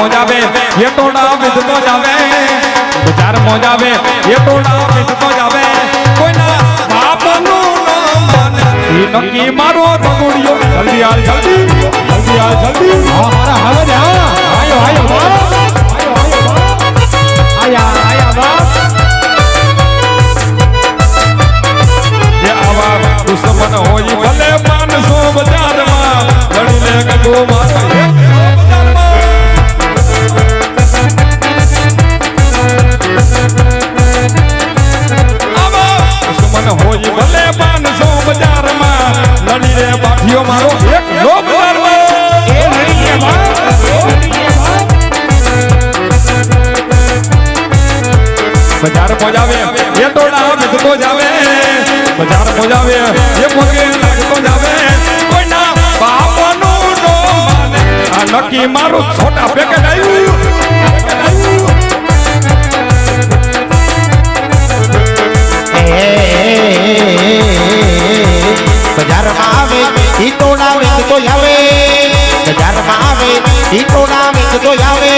મોજાવે એ ટોડા વિધતો જાવે બજાર મોજાવે એ ટોડા વિધતો જાવે કોઈના બાપનું ન માને ઈ નક્કી મારો તગુડિયો જલ્દી હાલ જલ્દી જલ્દી હાલ જલ્દી હા મારા હાલ જ હા આયો આયો બાપ આયો આયો બાપ આયા આયા બાપ જે આવા દુશ્મન હોય ભલે 500 બજારમાં લડી લે ગગો મારો હોય ભલે 500 બજારમાં લડી રે બાઠિયો મારો એક લો બજારમાં એ લડી રે બજાર મોજાવે એ ટોળા વિધતો જાવે બજાર મોજાવે એ મોગે લાગતો જાવે કોઈના બાપનું નો માને આ નક્કી મારું છોટા પેકેટ આવ્યું બજારમાં આવે ઈ ટોળા વેચતો આવે બજારમાં આવે ઈ ટોળા વેચતો આવે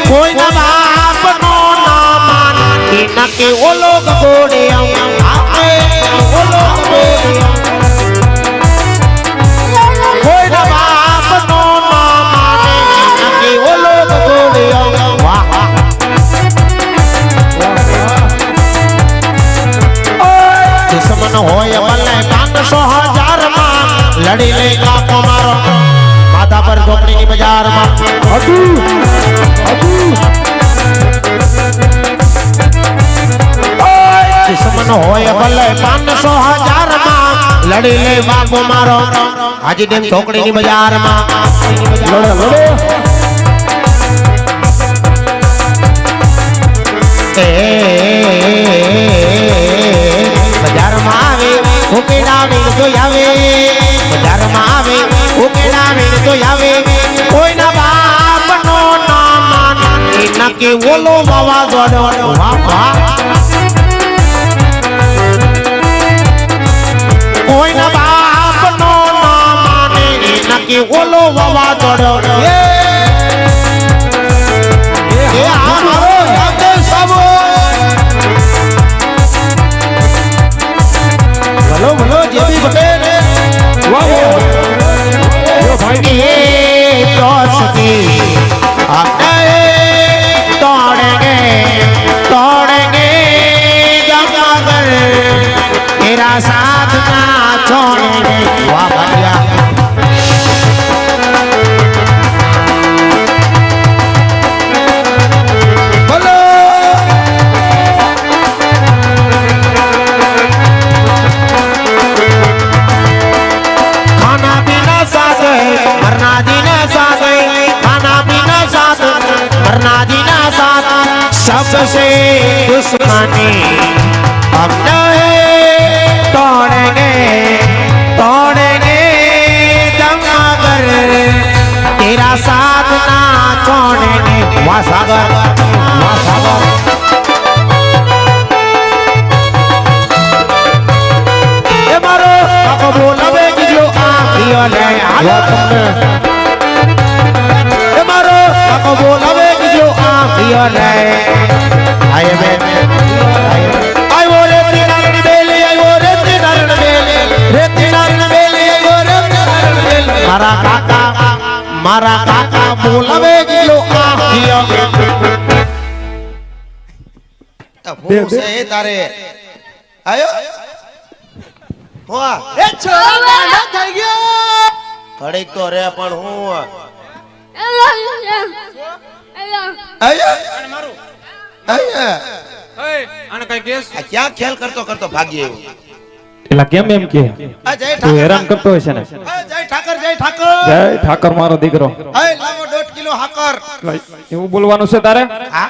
કોઈના બાપનો ના માન ઈ નકે ઓલો ગોડે આવે ઓલો ગોડે કોઈના બાપનો ના માને નકે ઓલો ગોડે વાહ દુશ્મન હોય ભલે 500,000 માં લડી લે કાકો મારો માથા પર ઝોપડીની બજારમાં દુશ્મન હોય ભલે 500,000 માં લડી લે બાપો મારો હાજી ડેમ ઝોપડીની બજારમાં લડો બજારમાં આવે ઉકેડા વેચતો આવે બજારમાં આવે ઉકેડા વેચતો આવે કોઈના બાપનો ના માન એ નકે ઓલો વાવાઝોડો વાહ વાહ કોઈના બાપનો ના માને એ નકે ઓલો વાવાઝોડો એ અમારો રાતે સાબો ભલો ભલો જેબી પટેલ વાહ યો ભાઈ એ દોસ્તી આપણે તોડેંગે જમાગર तेरा साथ ना छोड़ेंगे वाह भैया सबसे दुश्मनी हम तोड़ेंगे जमागर तेरा साथ ना छोड़ेंगे वाह सागर ये मारो काको बोलावे कि जो आखियो ले आलो ये मारो काको बोलावे कि जो आखियो ले आये बे आय वो रे तिनारण बेले आय वो रे तिनारण बेले रे तिनारण बेले आय वो रे तिनारण बेले मारा काका बोलावे गिलो आखियो तब से तारे आयो हुआ ए छोरा ना થઈ ગયો ઘડીક તો રે પણ હું આયો અને મારું આને કઈ કેસ આ ક્યાં ખેલ કરતો ભાગી આવ્યો એલા કેમ એમ કે આ જય તું હેરાન કરતો હોય છે ને જય ઠાકર મારો દીકરો એ લાવો 1.5 કિલો હાકર એવું બોલવાનું છે તારે હા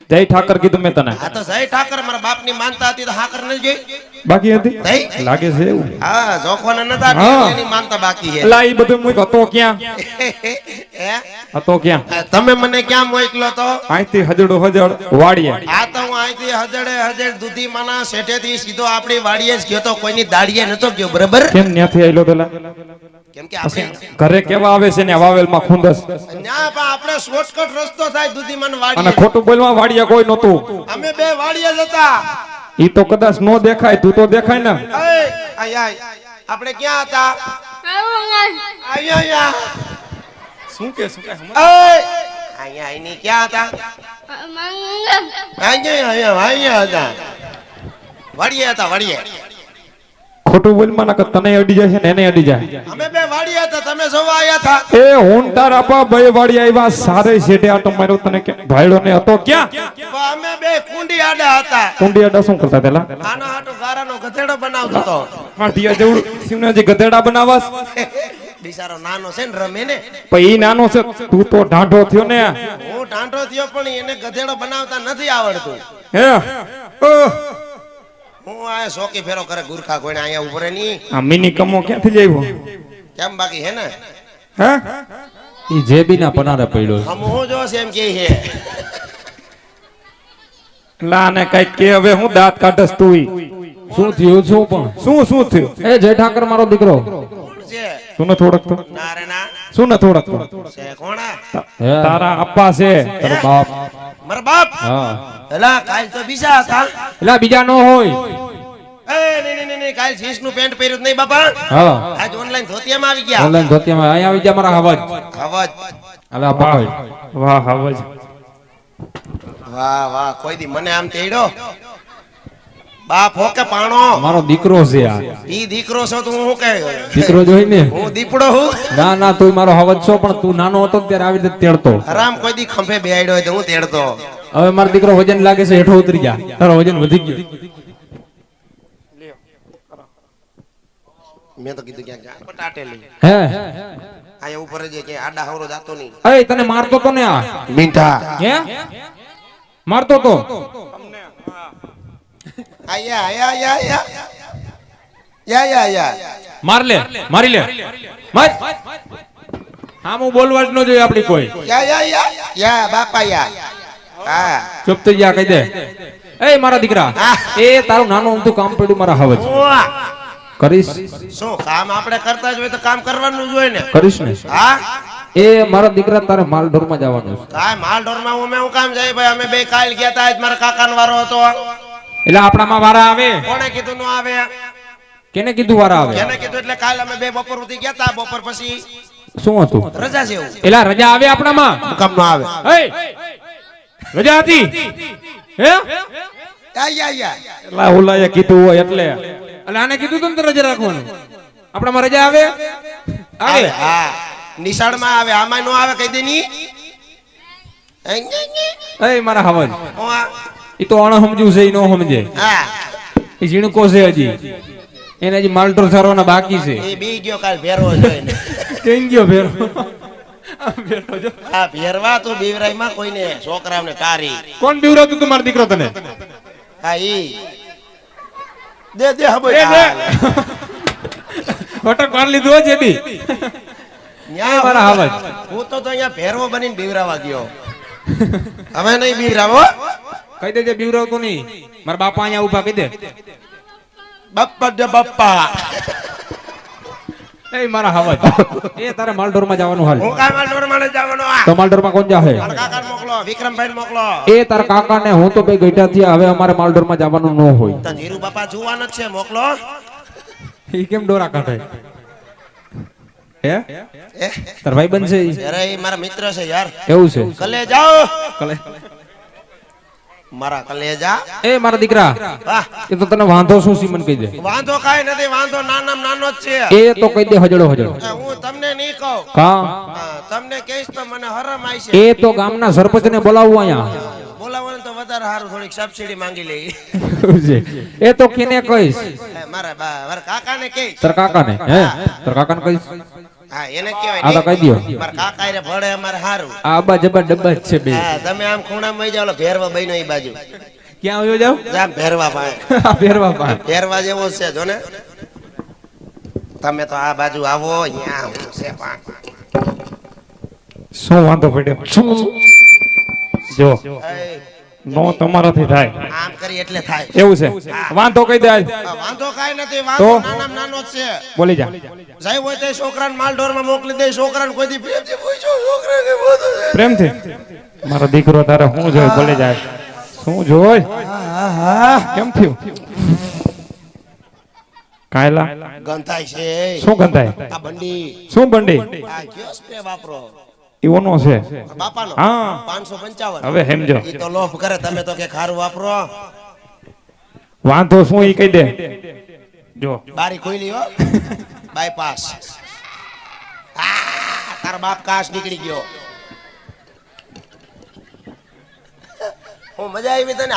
જય ઠાકર કીધું મેં તને આ તો જય ઠાકર મારા બાપની માનતા હતી તો હાકર ન ગઈ બાકી હતી તઈ? લાગે છે એવું હા જોખવાને નતા હા. એની માનતા બાકી છે એલા ઈ બધું મૂક હતો ક્યાં હે? હતો ક્યાં તમે મને ક્યાં મોકલો તો અહીંથી હજડો હજડ વાડીએ આ તો હું અહીંથી હજડ દૂધી માના શેઠેથી સીધો આપણી વાડીએ જ ગયો તો કોઈની દાડીએ નતો ગયો બરાબર કેમ ન્યાથી આયલો પેલા કેમ કે આપણે ઘરે કેવા આવે છે ને વાવેલમાં ખુંદસ ન્યા પણ આપણે શોર્ટકટ રસ્તો થાય દૂધી માન અને વાડીએ ખોટું બોલવા વાડીએ કોઈ નતું અમે બે વાડીએ જતા ઈ તો કદાચ નો દેખાય તું તો દેખાય ને આય આપણે ક્યાં હતા અહીંયા શું કે શું અહીંયા આઈની ક્યાં હતા અહીંયા હતા વાડીએ હતા વાડીએ ખોટું બોલમાં ના તને અડી જાય છે ને એને અડી જાય અમે બે વાડીએ હતા તમે જોવા આયા હતા એ હું તારા પા ભાઈ વાડી આવ્યા સારે શેઠે આટો માર્યો તને કે ભાઈડો ને હતો ક્યાં પણ અમે બે કુંડી આડા હતા કુંડી અડા શું કરતા પેલા આનો હાટો ગારાનો ગધેડો બનાવતો હતો માઠિયા જેવડું શિવનાજી ગધેડા બનાવાસ બિચારો નાનો છે ને રમે ને પણ ઈ નાનો છે તું તો ઢાંઢો થયો ને હું ટાંટો થયો પણ એને ગધેડો બનાવતા નથી આવડતું હે ઓહ, હું આ શોકી ફેરો કરે ગુરખા કોઈને અહીંયા ઉભરે ની આ મિની કમો ક્યાંથી લાવ્યો કેમ બાકી હે ને હે ઈ જેબી ના પનારે પડ્યો છે. આમ હું જો છે એમ કે છે લાને કઈક કે હવે હું દાંત કાઢસ તું ઈ. શું થયું શું પણ શું થયું એ જય ઠાકર મારો દીકરો કોણ છે તું નથી ઓળખતો ના રે ના શું નથી ઓળખતો છે કોણ આ? હે તારા અપ્પા છે તારો બાપ મારા બાપ હા એલા કાલ તો બીજા હતા એટલે બીજા નો હોય એ નહીં કાલ જીન્સ નું પેન્ટ પહેર્યું જ નહીં બાપા હા આજ ઓનલાઈન ધોતિયામાં આવી ગયા ઓનલાઈન ધોતિયામાં અહીંયા આવી જા મારા અવાજ અવાજ અલા પકડ વાહ હવજ વાહ વાહ કોઈ દી મને આમ તેડ્યો બાપ હો કે પાણો મારો દીકરો છે આ ઈ દીકરો છો તું હું કે દીકરો જોઈ ને હું દીપડો હું ના ના તું મારો અવાજ છો પણ તું નાનો હતો ત્યારે આવી રીતે તેડતો આરામ કોઈ દી ખંભે બેહાડ્યો હોય તો હું તેડતો હવે મારો દીકરો વજન લાગે છે હેઠો ઉતરી જા તારો વજન વધી ગયું મેં તો કીધું ક્યાં પટાટેલી હે અહીંયા ઉપર જ કે આડા હવરો જાતો નહીં એ તને મારતો તો ને આ મીઠા હે મારતો તો આયા આયા આયા યા યા માર લે મારી લે માર હા હું બોલવા જ ન જોઈએ આપડી કોઈ યા બાપા યા હા ચૂપ થઈ જા કહી દે એ મારા દીકરા એ તારું નાનું અમથું કામ પડ્યું મારા હવજ ઉઆ. કરીશ શું કામ આપણે કરતા જ હોય તો કામ કરવાનું જ હોય ને કરીશ ને હા એ મારા દીકરા તારે માલ ઢોરમાં જવાનું છે કાય માલ ઢોરમાં હું કામ જાય ભાઈ અમે બે કાલ ગયા તા આજ મારા કાકાનો વારો હતો એટલે આપણામાં વારા આવે કોણે કીધું નો આવે કેને કીધું વારા આવે એને કીધું એટલે કાલ અમે બે બપોર સુધી ગયા તા બપોર પછી શું હતું રજા છે એવું એલા રજા આવે આપણામાં કામ નો આવે એ રજા હતી હે યા એલા ઓલાએ કીધું હોય એટલે એટલે આને કીધું તું ને તો રજા રાખવાનું આપણામાં રજા આવે આવે હા નિશાળમાં આવે આમાં નો આવે કહી દે ની એ મારા હવજ હું આ ઈ તો અણ સમજ્યું છે ઈ નો સમજે હા ઈ ઝીણકો છે હજી એને હજી માલટોર સારવાના બાકી છે એ બી ગયો કાલ ભેરવો જોઈને કેમ ગયો ફેર હા ભેરવા તો બીવરાઈમાં કોઈને છોકરાઓને કારી કોણ બીવરાતું તું મારો દીકરો તને હા ઈ દે દે હવે એ દે. ફટક માર લીધું હો જેબી ન્યા મારા હવજ. હું તો અહીંયા ભેરવો બનીને બીવરાવા ગયો હવે નહીં બીવરાવો કહી દેજે બીવરાવતો નહીં મારા બાપા અહીંયા ઊભા કહી દે બપ્પા દે બપ્પા એ મારા હવજ એ તારે માલઢોરમાં જવાનું હાલ હું કાંઈ માલ ઢોર માને જવાનો આ તો માલઢોરમાં કોણ જાહે મારા કાકાને મોકલો વિક્રમભાઈ મોકલો એ તારા કાકાને હું તો બે ગઈઢા થયા હવે અમારે માલઢોરમાં જવાનું ન હોય તો ધીરુ બાપા જુવાન જ છે મોકલો ઈ કેમ ડોરા કાઢે હે એ તાર ભાઈ બનશે ઈ? અરે એ મારા મિત્ર છે યાર એવું છે કલે જાઓ કલે મારા કલેજા એ મારા દીકરા વાહ એ તો તને વાંધો શું સીમન કહી દે વાંધો કાઈ નથી વાંધો નાનામાં નાનો જ છે એ તો કહી દે હજડો હજડો હું તમને નહીં કહું કા હા, તમને કહીશ તો મને હરમ આવશે એ તો ગામના સરપંચને બોલાવવું અહીંયા બોલાવવાનું તો વધારે સારું થોડીક સબસિડી માંગી લઈ એવું છે. એ તો કેને કહીશ મારા કાકાને કહી તાર કાકાને હે તાર કાકાને કહીશ હા એને આ તો કહી કહેવાય દ્યો. મારા કાકા રે ભળે અમારે સારું આ અબ્બા જબ્બા ડબ્બા જ છે બે હા તમે આમ ખૂણામાં વહી જાઓ ભેરવા બઈનો એ બાજુ ક્યાં આવ્યો જાવ જા ભેરવા પાસે ફેરવા પાસે ભેરવા જેવો છે જો ને તમે તો આ બાજુ આવો અહીંયા હું છે પણ શું વાંધો પડ્યો શું જો એ, નો તમારાથી થાય આમ કરી એટલે થાય એવું છે વાંધો કહી દે આજ. વાંધો કાંઈ નથી વાંધો તો? નાનામાં નાનો જ છે બોલી જા જાય હોય તો છોકરાને માલઢોરમાં મોકલી દે છોકરાને કોઈ દી પ્રેમથી પૂછો છોકરા કે બધું છે. પ્રેમથી મારો દીકરો તારે શું જોઈ બોલી જાય શું જોઈ કેમ થયું કાયલા ગંધાય છે શું ગંધાય આ બંડી શું બંડી આ કયો સ્પ્રે વાપરો એવોનો છે બાપાનો હા. 555 હવે સમજો ઈ તો લોભ કરે તમે તો કે ખારું વાપરો વાંધો શું ઈ કહી દે જો બારી ખોઈલી હો બાયપાસ તાર બાપ કાશ નીકળી ગયો હું મજા આવી તને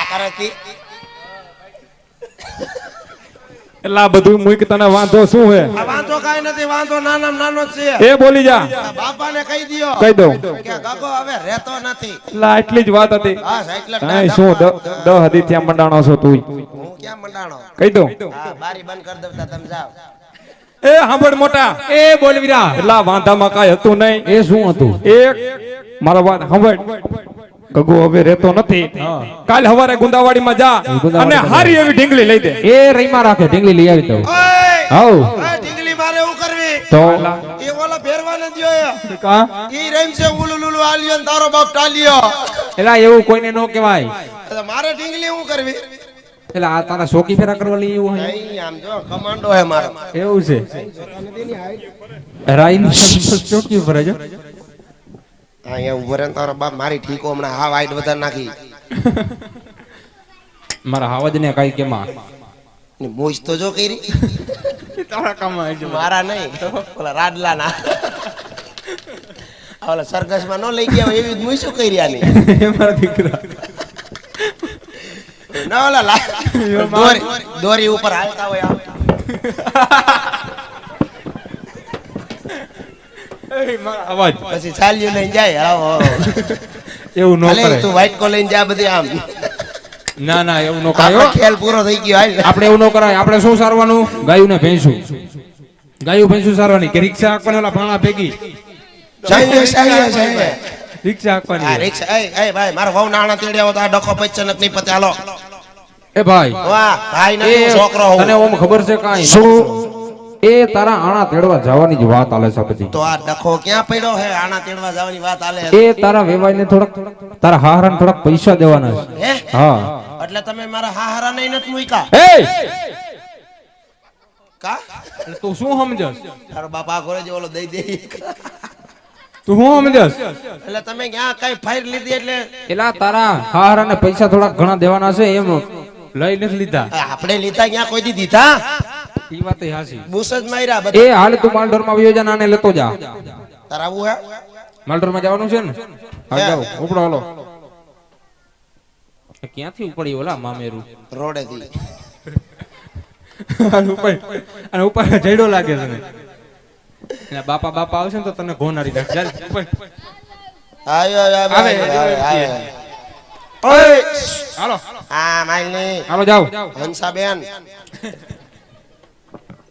કરે તી એટલે આ બધું મૂક તને વાંધો શું હે આ વાંધો કાંઈ નથી વાંધો નાનામાં નાનો જ છે એ બોલી જા આ બાપાને કહી દ્યો કહી દઉં કે ગગો હવે રહેતો નથી એટલે આટલી જ વાત હતી હા એટલે કાંઈ શું દહ હદી ત્યાં મંડાણો છો તું હું ક્યાં મંડાણો કહી દઉં હા બારી બંધ કરી દેતા તમે જાઓ એ સાંભળ મોટા એ બોલ વીરા એટલે આ વાંધામાં કાંઈ હતું નહીં એ શું હતું એક મારો વાત સાંભળ ગગુ હવે રહેતો નથી કાલ હવારે ગુંદાવાડીમાં જા અને હારી એવી ઢીંગલી લઈ દે એ રઈમાં રાખે ઢીંગલી લઈ આવી દઉં ઓય હાઉ ઓય ઢીંગલી મારે હું કરવી તો એ ઓલા ભેરવાને દ્યો કા ઈ રેમ છે ઉલુ લુલુ આલિયો ને તારો બાપ ટાલિયો એલા એવું કોઈને નો કહેવાય એટલે મારે ઢીંગલી હું કરવી એલા આ તારા શોકી ફેરા કરવા લઈ એવું હોય નહીં આમ જો કમાન્ડો હે મારો એવું છે રાઈની ચોકી ઉપર જો અહીંયા ઉભો રહે ને તારો બાપ મારી ઠીકો હમણાં હા વાઈટ વધારે નાખી મારા હાવજ ને કઈ કેમાં ને મોજ તો જો કરી તારા કામ મારા નહીં ઓલા રાડલા ના ઓલા સરઘસ માં નો લઈ ગયા હોય એવી મુઈ શું કરી આની મારા દીકરા ના ઓલા દોરી ઉપર હાલતા હોય આમ. મારા અવાજ પછી ચાલ્યું લઈને જાય આવો એવું નો ભલે કરે તું વ્હાઈટ કો લઈને જા બધી આમ ના ના એવું નો કરાય આપણો ખેલ પૂરો થઈ ગયો હાલ આપણે એવું નો કરાય આપણે શું સારવાનું ગાયું ને ભેંસું ગાયું ભેંસું સારવાની કે રિક્ષા આંકવાની ઓલા ભાણા ભેગી ચાલ્યું રિક્ષા આ આંકવાની રિક્ષા એ ભાઈ મારો વહુ નાણા તેડ્યા હોત આ ડખો પૈસા નહીં પતે હાલો એ ભાઈ વાહ ભાઈ ના એ છોકરો તને હોઉં. ઓમ ખબર છે કાંઈ એ તારા આણા તેડવા જવાની જ વાત આલે છે બધી તો આ ડખો ક્યાં પડ્યો હે આણા તેડવા જવાની વાત હાલે એ તારા વેવાઈને થોડાક તારા હાહરાને થોડાક પૈસા દેવાના છે હે હા એટલે તમે મારા હાહરા નહીં નથી મૂક્યા એ કા એટલે તું શું સમજસ તારો બાપા ઘરે જ ઓલો દઈ દે તું શું સમજસ એટલે તમે ક્યાં કઈ ફાઈર લીધી એટલે એલા તારા હાહરાને પૈસા થોડાક ઘણા દેવાના છે એમ લઈ નથી લીધા આપણે લીધા ક્યાં કોઈ દી દીધા ઈ વાત એ હાસી બુસ જ માર્યા બધા એ હાલ તું માલઢોરમાં વયો જા નાને લેતો જા તારા આવું હે માલઢોરમાં જવાનું છે ને હા જાવ ઉપડો હાલો ક્યાંથી ઉપડી ઓલા મામેરું રોડે થી અને ઉપર જઈડો લાગે છે ને એટલે બાપા બાપા આવશે ને તો તને ઘોનારી નાખ ચાલ ઉપર આયો આવે, આયો આવે. ઓય હાલો આ માઈની હાલો જાવ હંસાબેન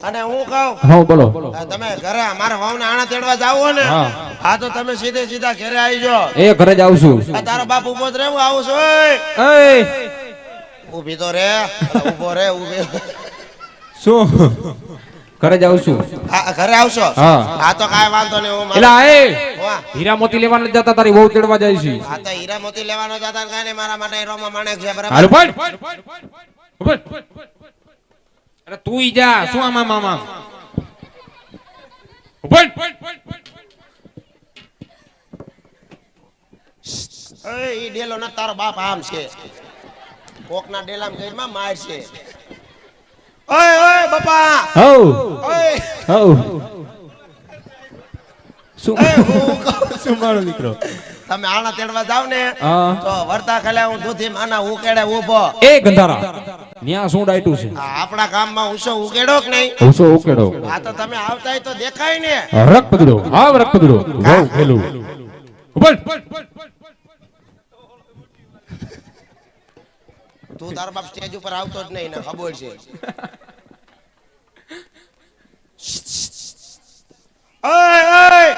અને હું કહું હા બોલો આ તમે ઘરે મારા વાવને આણા તેડવા જાવ ને હા. હા તો તમે સીધે સીધા ઘરે આવી જાઓ એ ઘરે જ આવશું આ તારો બાપ ઉભો જ રે હું આવું છું ઓય. એ ઊભી તો રે ઉભો રે ઊભી શું ઘરે જ આવશું હા ઘરે આવશો હા. હા તો કાંઈ વાંધો નહીં હું એલા એ વાહ. હીરા મોતી લેવા નથી જતા તારી બહુ તેડવા જાય છે હા તો હીરા મોતી લેવાનો જતા કાંઈ નહીં મારા માટે રોમા માણેક છે બરાબર હાલો પણ ઉભર. અરે તું ઈ જા શું આમાં મામા ઉભર. ઓય ઈ ડેલો ન તારો બાપ આમ છે કોકના ડેલામ ગઈમાં માર છે ઓય ઓય બાપા હઉ ઓય હઉ શું ઓય હું કહું શું મારો દીકરો તમે આણા તેડવા જાવ ને હા તો વર્તા ખાલે હું દૂધી માના ઉકેડે ઊભો એ ગંધારા ન્યા શું ડાયટું છે આ આપણા ગામમાં ઉસો ઉકેડો કે નહીં હુસો ઉકેડો આ તો તમે આવતા હોય તો દેખાય ને રક પકડો હાવ રક પકડો વહુ પેલું ઉભર. તું તારો બાપ સ્ટેજ ઉપર આવતો જ નહીં ને ખબર છે ઓય ઓય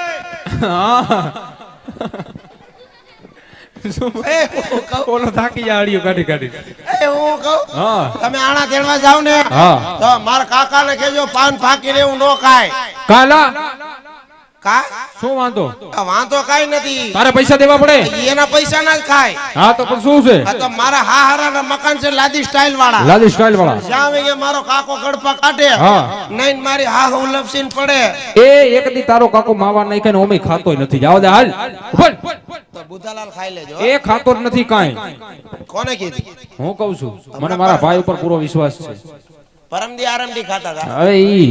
એ હું કહું ઓલો થાકી જાય આડિયો કાઢી કાઢી એ હું કહું હા તમે આણા તેડવા જાવ ને હા તો મારા કાકાને કહેજો પાન ફાકીને એવું ન ખાય કાલા કા શું વાંધો આ વાંધો કાઈ નથી તારે પૈસા દેવા પડે એના પૈસા ના જ ખાય હા તો પણ શું છે આ તો મારા હારાના મકાન છે લાદી સ્ટાઇલ વાળા લાદી સ્ટાઇલ વાળા જ્યાં આવે કે મારો કાકો ગડપા કાઢે હા. નહીં મારી હા ઉલપસીન પડે એ એક દી તારો કાકો માવા નાખે ને ઓમે ખાતોય નથી જાવ દે હાલ બોલ તો બુધાલાલ ખાઈ લેજો એ ખાતો જ નથી કાંઈ કોને કીધું હું કહું છું મને મારા ભાઈ ઉપર પૂરો વિશ્વાસ છે પરમદી આરમદી ખાતા હતા હવે ઈ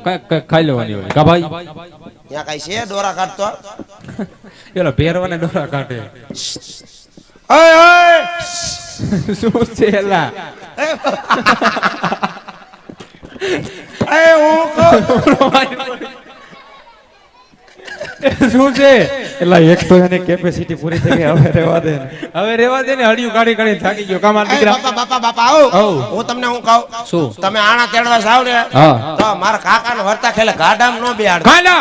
કઈ ખાઈ લેવાની હોય કા ભાઈ ત્યાં કઈ છે દોરા કાઢતો એલા પહેરવાને ડોરા કાઢે ઓય ઓય શું છે એલા એ હું કહું શું છે એટલે એક તો એની કેપેસિટી પૂરી થઈ ગઈ હવે રહેવા દે ને. હવે રેવા દે ને હડિયું કાઢી કાઢી થાકી ગયો કામ એ બાપા બાપા બાપા આવો આવો. હું તમને હું કહું શું તમે આણા તેડવા જાવ ને હા તો મારા કાકાને વરતા ખેલે ગાડામાં નો બેહાડ કાલા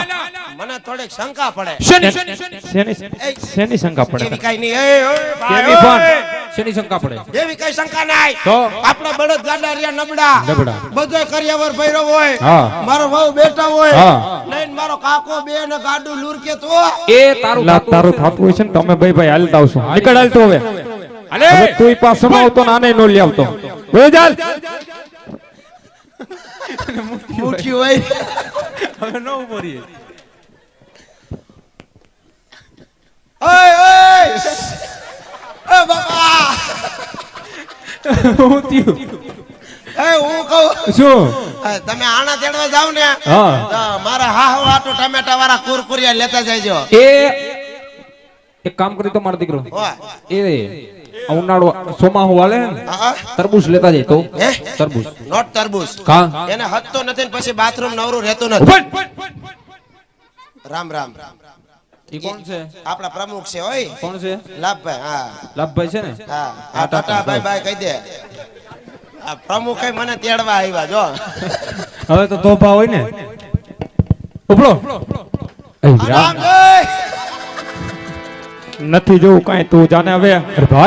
મને થોડીક શંકા પડે શેની શંકા પડે એવી કઈ નહીં એ ઓય ભાઈ, કેવી પણ ઓય. શેની શંકા પડે એવી કઈ શંકા નહીં તો? આપણા બળદ ગાડા રહ્યા નબળા નબળા. બધોય કરિયાવર ભર્યો હોય હા. મારો વહુ બેઠા હોય હા. નહીં મારો કાકો બે ને ગાડું લુરકે તો એ તારું લા, તારું થાતું હોય છે ને તમે ભાઈ હાલતા આવશો નીકળ હાલતો હવે અલે હવે તું પાછો ન આવતો ને આને નો લઈ આવતો બોલ ચાલ મુઠ્ઠી હોય હવે ન ઉભો રહીએ ઓય ઓય એ બાબા હું થયું એ હું કહું શું તમે આણા તેડવા જાવ ને હા તો મારા હાહુ આટો ટમેટા વાળા કુરકુરિયા લેતા જજો એ એક કામ કરી તો મારો દીકરો હોય એ ઉનાળો સોમાહુ હાલે ને હા તરબૂચ લેતા જાય તો હે તરબૂચ નોટ તરબૂચ કા એને હદતો નથી ને પછી બાથરૂમ નવરું રહેતું નથી ઉભો. રામ રામ ઈ કોણ છે આપણા પ્રમુખ છે ઓય કોણ છે લાભભાઈ હા લાભભાઈ છે ને હા આ ટાટા બાય બાય કહી દે આ પ્રમુખે મને તેડવા આવ્યા જો હવે તો તોફા હોય ને ઉપડો રામ જય નથી જોવું કાંઈ તું જાને હવે અરે ભાઈ